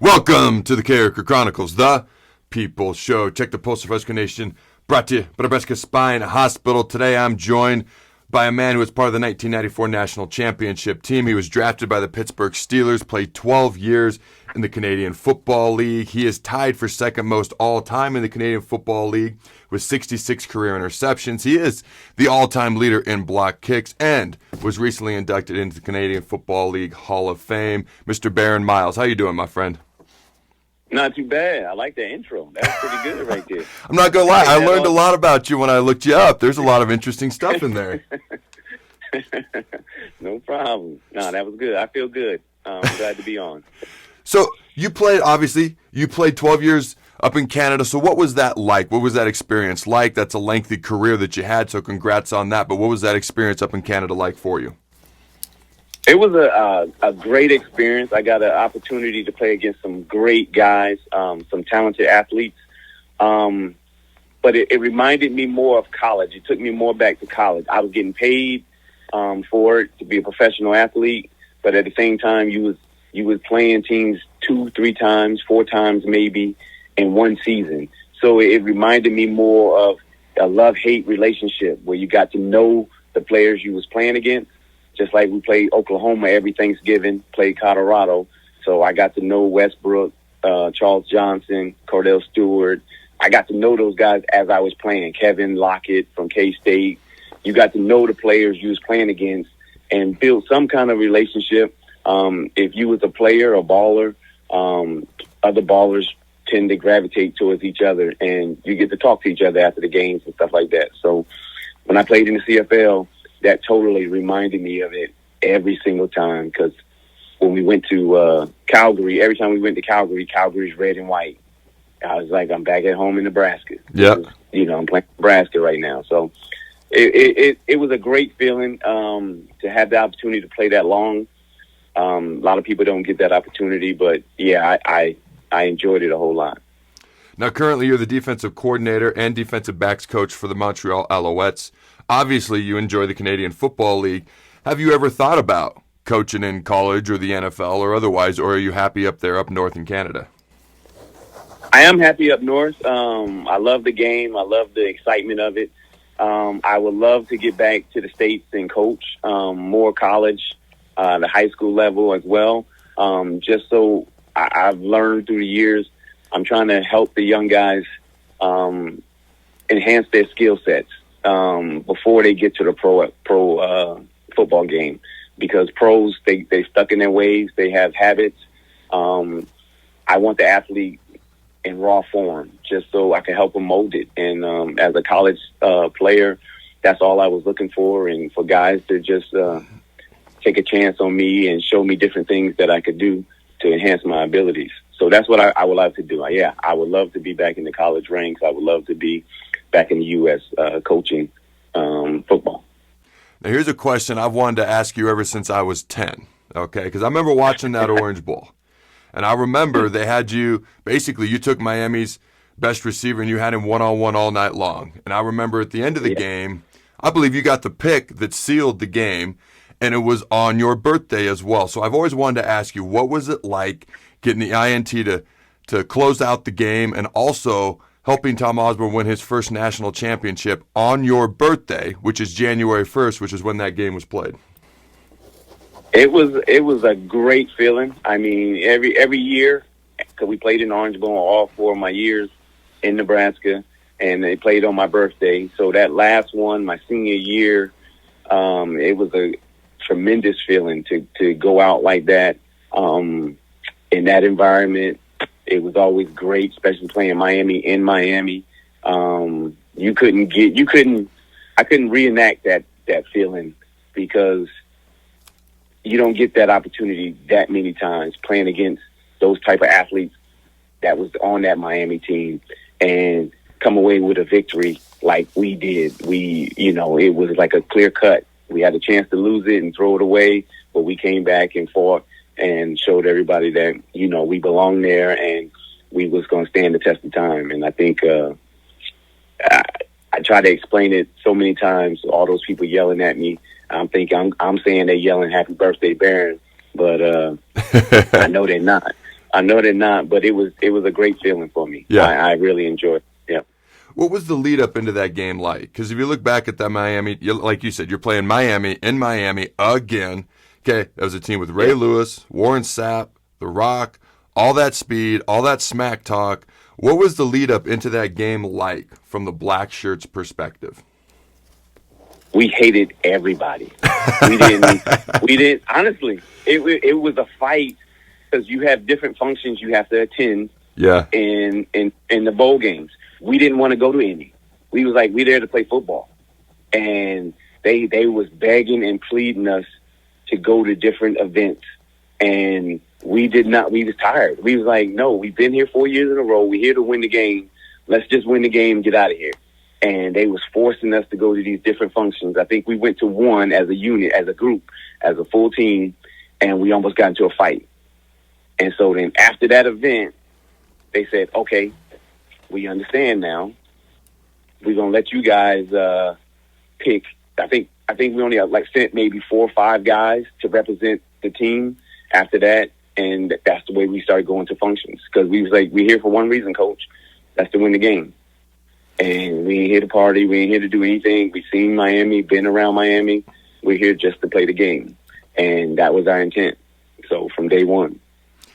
Welcome to the Carriker Chronicles, the People Show. Check the Pulse of Husker Nation, brought to you by Nebraska Spine Hospital. Today I'm joined by a man who was part of the 1994 National Championship team. He was drafted by the Pittsburgh Steelers, played 12 years in the Canadian Football League. He is tied for second most all-time in the Canadian Football League with 66 career interceptions. He is the all-time leader in block kicks and was recently inducted into the Canadian Football League Hall of Fame. Mr. Barron Miles, how you doing, my friend? Not too bad. I like that intro. That's pretty good right there. I'm not going to lie. I learned a lot about you when I looked you up. There's a lot of interesting stuff in there. No problem. No, that was good. I feel good. I'm glad to be on. So you played 12 years up in Canada. So what was that like? What was that experience like? That's a lengthy career that you had, so congrats on that. But what was that experience up in Canada like for you? It was a great experience. I got an opportunity to play against some great guys, some talented athletes. But it reminded me more of college. It took me more back to college. I was getting paid for it to be a professional athlete, but at the same time, you was playing teams 2, 3 times, 4 times maybe in one season. So it reminded me more of a love-hate relationship where you got to know the players you was playing against. Just like we played Oklahoma every Thanksgiving, played Colorado. So I got to know Westbrook, Charles Johnson, Cordell Stewart. I got to know those guys as I was playing. Kevin Lockett from K-State. You got to know the players you was playing against and build some kind of relationship. If you was a player, a baller, other ballers tend to gravitate towards each other, and you get to talk to each other after the games and stuff like that. So when I played in the CFL, that totally reminded me of it every single time, because when we went to Calgary, every time we went to Calgary, Calgary's red and white. I was like, I'm back at home in Nebraska. Yeah. I'm playing Nebraska right now. So it was a great feeling to have the opportunity to play that long. A lot of people don't get that opportunity, but yeah, I enjoyed it a whole lot. Now, currently, you're the defensive coordinator and defensive backs coach for the Montreal Alouettes. Obviously, you enjoy the Canadian Football League. Have you ever thought about coaching in college or the NFL or otherwise, or are you happy up there up north in Canada? I am happy up north. I love the game. I love the excitement of it. I would love to get back to the States and coach more college, the high school level as well. Just so I've learned through the years, I'm trying to help the young guys enhance their skill sets before they get to the pro football game, because pros, they stuck in their ways. They have habits. I want the athlete in raw form just so I can help them mold it. And as a college player, that's all I was looking for, and for guys to just take a chance on me and show me different things that I could do to enhance my abilities. So that's what I would love to do. Yeah, I would love to be back in the college ranks. I would love to be back in the U.S. Coaching football. Now, here's a question I've wanted to ask you ever since I was 10, okay? Because I remember watching that Orange Bowl. And I remember they had you, basically you took Miami's best receiver and you had him one-on-one all night long. And I remember at the end of the game, I believe you got the pick that sealed the game, and it was on your birthday as well. So I've always wanted to ask you, what was it like getting the INT to close out the game and also helping Tom Osborne win his first national championship on your birthday, which is January 1st, which is when that game was played? It was a great feeling. I mean, every year, because we played in Orange Bowl all 4 of my years in Nebraska, and they played on my birthday. So that last one, my senior year, it was a tremendous feeling to go out like that in that environment. It was always great, especially playing in Miami. I couldn't reenact that feeling, because you don't get that opportunity that many times playing against those type of athletes that was on that Miami team and come away with a victory like we did. It was like a clear cut. We had a chance to lose it and throw it away, but we came back and fought and showed everybody that, we belong there and we was going to stand the test of time. And I think I try to explain it so many times, all those people yelling at me. I'm thinking I'm saying they're yelling happy birthday, Barron, but I know they're not. I know they're not, but it was a great feeling for me. Yeah. I really enjoyed it. Yeah. What was the lead up into that game like? Because if you look back at that Miami, like you said, you're playing Miami in Miami again. Okay, that was a team with Ray Lewis, Warren Sapp, The Rock, all that speed, all that smack talk. What was the lead up into that game like from the black shirts' perspective? We hated everybody. We didn't. Honestly, it was a fight because you have different functions you have to attend. Yeah. In the bowl games, we didn't want to go to any. We was like, we there to play football, and they was begging and pleading us to go to different events, and we did not. We was tired. We was like, no, we've been here 4 years in a row. We're here to win the game. Let's just win the game and get out of here. And they was forcing us to go to these different functions. I think we went to one as a unit, as a group, as a full team, and we almost got into a fight. And so then after that event, they said, okay, we understand now. We're going to let you guys pick. I think we only sent maybe 4 or 5 guys to represent the team after that. And that's the way we started going to functions. Because we was like, we're here for one reason, coach. That's to win the game. And we ain't here to party. We ain't here to do anything. We seen Miami, been around Miami. We're here just to play the game. And that was our intent. So from day one.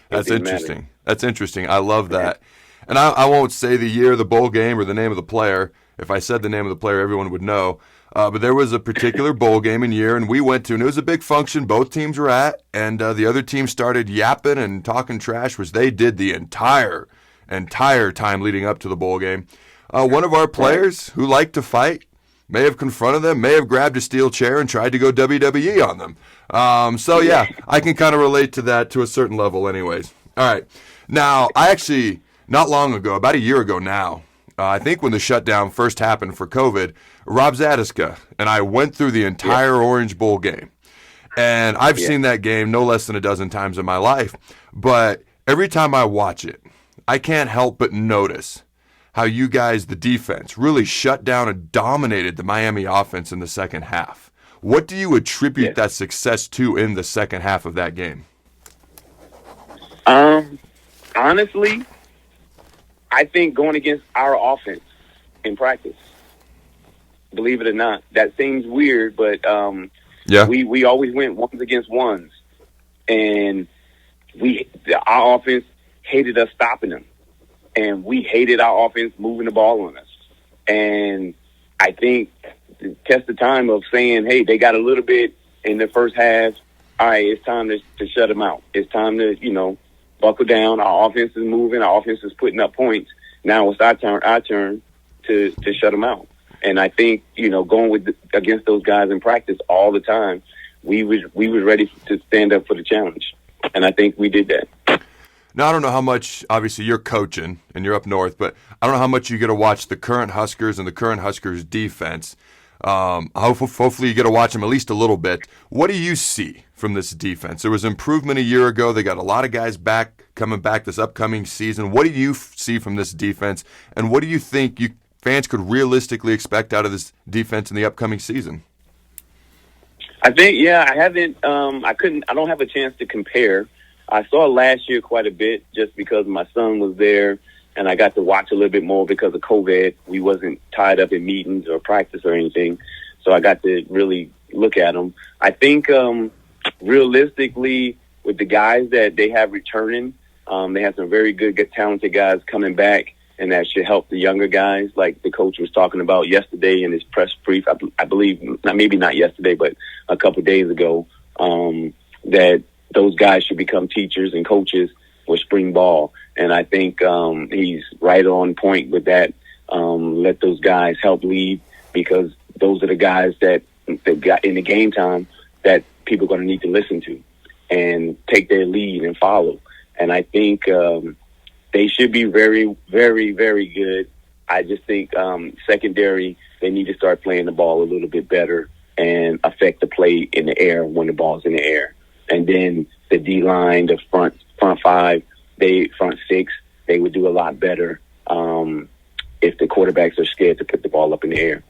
That's interesting. That's interesting. I love that. And I won't say the year, the bowl game, or the name of the player. If I said the name of the player, everyone would know. But there was a particular bowl game and year, and we went to, and it was a big function both teams were at, and the other team started yapping and talking trash, which they did the entire time leading up to the bowl game. One of our players who liked to fight may have confronted them, may have grabbed a steel chair and tried to go WWE on them. So, yeah, I can kind of relate to that to a certain level anyways. All right. Now, I actually, not long ago, about a year ago now, I think when the shutdown first happened for COVID, Rob Zadiska and I went through the entire Orange Bowl game. And I've seen that game no less than a dozen times in my life. But every time I watch it, I can't help but notice how you guys, the defense, really shut down and dominated the Miami offense in the second half. What do you attribute that success to in the second half of that game? Honestly, I think going against our offense in practice. Believe it or not, that seems weird, but we always went ones against ones, and our offense hated us stopping them. And we hated our offense moving the ball on us. And I think the test of time of saying, hey, they got a little bit in the first half. All right, it's time to shut them out. It's time to, buckle down. Our offense is moving. Our offense is putting up points. Now it's our turn to shut them out. And I think, going against those guys in practice all the time, we was ready to stand up for the challenge. And I think we did that. Now, I don't know how much, obviously, you're coaching and you're up north, but I don't know how much you get to watch the current Huskers and the current Huskers defense. Hopefully you get to watch them at least a little bit. What do you see from this defense? There was improvement a year ago. They got a lot of guys coming back this upcoming season. What do you see from this defense, and what do you think fans could realistically expect out of this defense in the upcoming season? I think, I haven't, I don't have a chance to compare. I saw last year quite a bit just because my son was there and I got to watch a little bit more because of COVID. We wasn't tied up in meetings or practice or anything. So I got to really look at them. I think realistically with the guys that they have returning, they have some very good, talented guys coming back, and that should help the younger guys like the coach was talking about yesterday in his press brief. I believe, maybe not yesterday, but a couple of days ago, that those guys should become teachers and coaches with spring ball. And I think he's right on point with that. Let those guys help lead, because those are the guys that got in the game time that people are going to need to listen to and take their lead and follow. And I think they should be very, very, very good. I just think secondary, they need to start playing the ball a little bit better and affect the play in the air when the ball's in the air. And then the D-line, the front five, front six, they would do a lot better if the quarterbacks are scared to put the ball up in the air.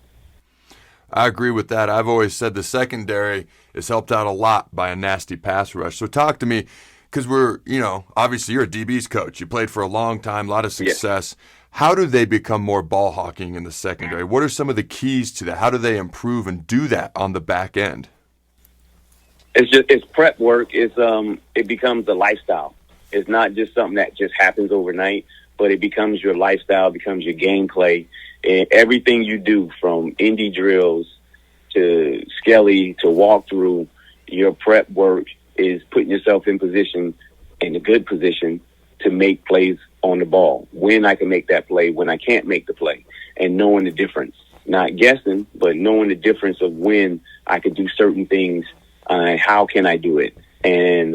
I agree with that. I've always said the secondary is helped out a lot by a nasty pass rush. So talk to me. because we're, obviously you're a DB's coach. You played for a long time, a lot of Yes. success. How do they become more ball hawking in the secondary? What are some of the keys to that? How do they improve and do that on the back end? It's prep work. It becomes a lifestyle. It's not just something that just happens overnight, but it becomes your lifestyle, becomes your gameplay. And everything you do, from indie drills to skelly to walkthrough, your prep work is putting yourself in a good position to make plays on the ball. When I can make that play, when I can't make the play, and knowing the difference. Not guessing, but knowing the difference of when I could do certain things and how can I do it. And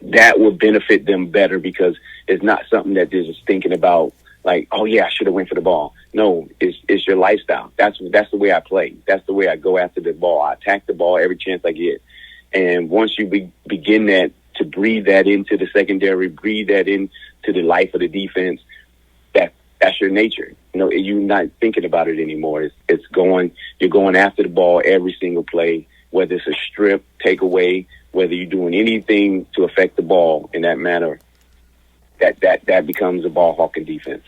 that will benefit them better, because it's not something that they're just thinking about like, oh yeah, I should have went for the ball. No, it's your lifestyle. That's the way I play. That's the way I go after the ball. I attack the ball every chance I get. And once you begin that, to breathe that into the secondary, breathe that into the life of the defense, that's your nature. You're not thinking about it anymore. You're going after the ball every single play, whether it's a strip, takeaway, whether you're doing anything to affect the ball in that manner. That becomes a ball hawking defense.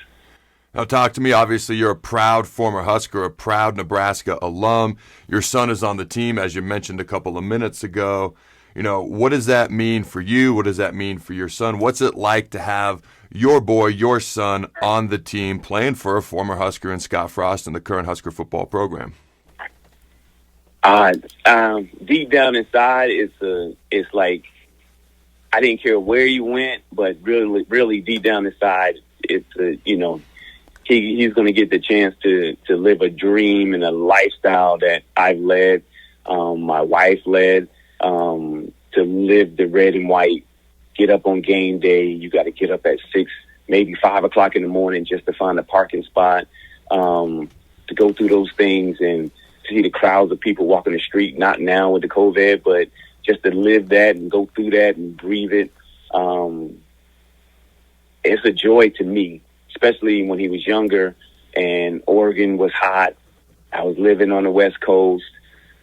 Now talk to me. Obviously, you're a proud former Husker, a proud Nebraska alum. Your son is on the team, as you mentioned a couple of minutes ago. What does that mean for you? What does that mean for your son? What's it like to have your boy, your son, on the team playing for a former Husker and Scott Frost in the current Husker football program? Deep down inside, it's like I didn't care where you went, but really, really deep down inside, he's going to get the chance to live a dream and a lifestyle that I've led, my wife led, to live the red and white, get up on game day. You got to get up at 6, maybe 5 o'clock in the morning just to find a parking spot, to go through those things and see the crowds of people walking the street, not now with the COVID, but just to live that and go through that and breathe it. It's a joy to me, especially when he was younger and Oregon was hot. I was living on the West Coast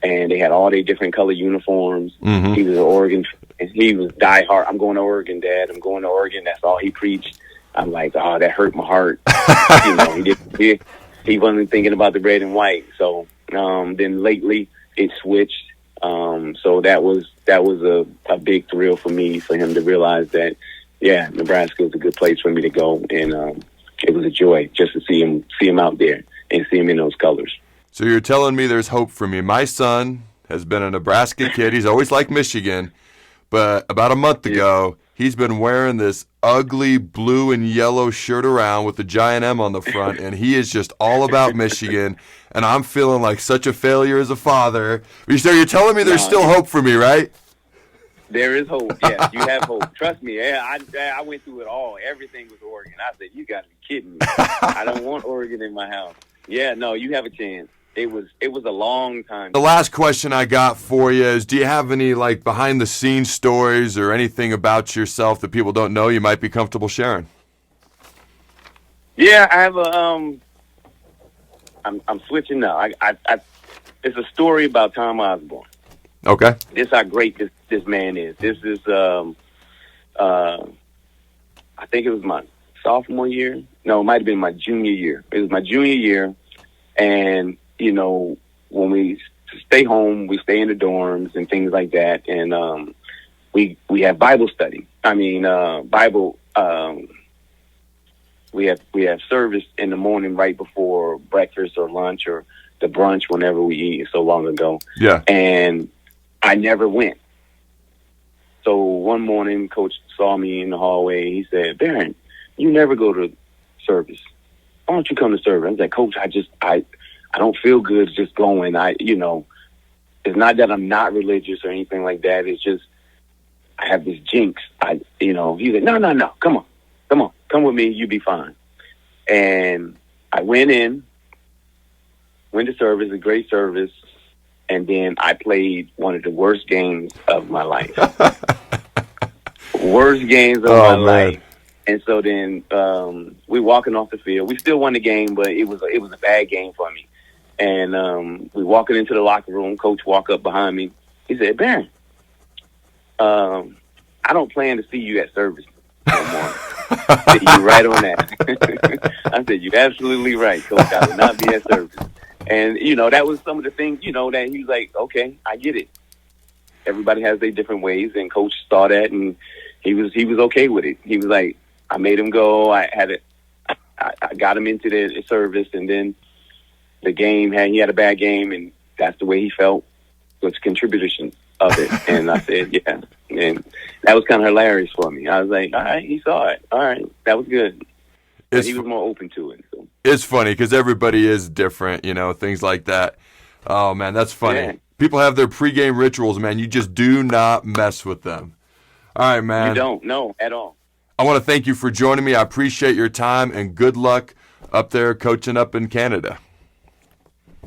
and they had all their different color uniforms. Mm-hmm. He was an Oregan, and he was diehard. I'm going to Oregon, Dad. I'm going to Oregon. That's all he preached. I'm like, oh, that hurt my heart. He wasn't thinking about the red and white. So then lately it switched. So that was a big thrill for me, for him to realize that, yeah, Nebraska was a good place for me to go, and it was a joy just to see him out there and see him in those colors. So you're telling me there's hope for me. My son has been a Nebraska kid. He's always liked Michigan, but about a month ago, he's been wearing this ugly blue and yellow shirt around with the giant M on the front, and he is just all about Michigan, and I'm feeling like such a failure as a father. So you're telling me there's still hope for me, right? There is hope. Yes, you have hope. Trust me. I went through it all. Everything was Oregon. I said, you got to be kidding me. I don't want Oregon in my house. Yeah, no, you have a chance. It was a long time. The last question I got for you is, do you have any behind the scenes stories or anything about yourself that people don't know you might be comfortable sharing? Yeah, I have I'm switching now. It's a story about Tom Osborne. Okay. This is how great this man is. This is I think it was my sophomore year. No, it might have been my junior year. It was my junior year, and when we stay home, we stay in the dorms and things like that, and we have Bible study. We have service in the morning right before breakfast or lunch or the brunch whenever we eat. So long ago. Yeah. And I never went. So one morning, Coach saw me in the hallway. He said, "Barron, you never go to service. Why don't you come to service?" I was like, "Coach, I don't feel good just going. It's not that I'm not religious or anything like that. It's just I have this jinx. He's like, no, come on, come with me. You'll be fine." And I went to service, a great service, and then I played one of the worst games of my life. Worst games of my life. And so then we walking off the field. We still won the game, but it was a bad game for me. And we walking into the locker room. Coach walk up behind me. He said, "Barron, I I don't plan to see you at service no more. I said, you're right on that. I said, you're absolutely right, Coach. I will not be at service. And, that was some of the things, that he was like, okay, I get it. Everybody has their different ways, and Coach saw that, and he was okay with it. He was like, I made him go. I got him into the service, and then the game he had a bad game, and that's the way he felt was contribution of it. And I said, yeah. And that was kind of hilarious for me. I was like, all right, he saw it. All right, that was good. But he was more open to it. So. It's funny because everybody is different, things like that. Oh, man, that's funny. Yeah. People have their pregame rituals, man. You just do not mess with them. All right, man. You don't, no, at all. I want to thank you for joining me. I appreciate your time, and good luck up there coaching up in Canada.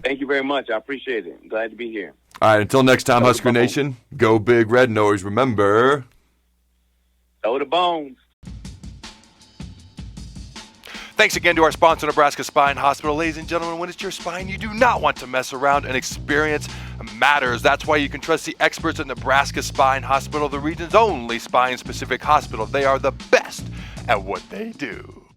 Thank you very much. I appreciate it. I'm glad to be here. All right, until next time, Husker Nation, go Big Red, and always remember... Throw the bones. Thanks again to our sponsor, Nebraska Spine Hospital. Ladies and gentlemen, when it's your spine, you do not want to mess around, and experience matters. That's why you can trust the experts at Nebraska Spine Hospital, the region's only spine-specific hospital. They are the best at what they do.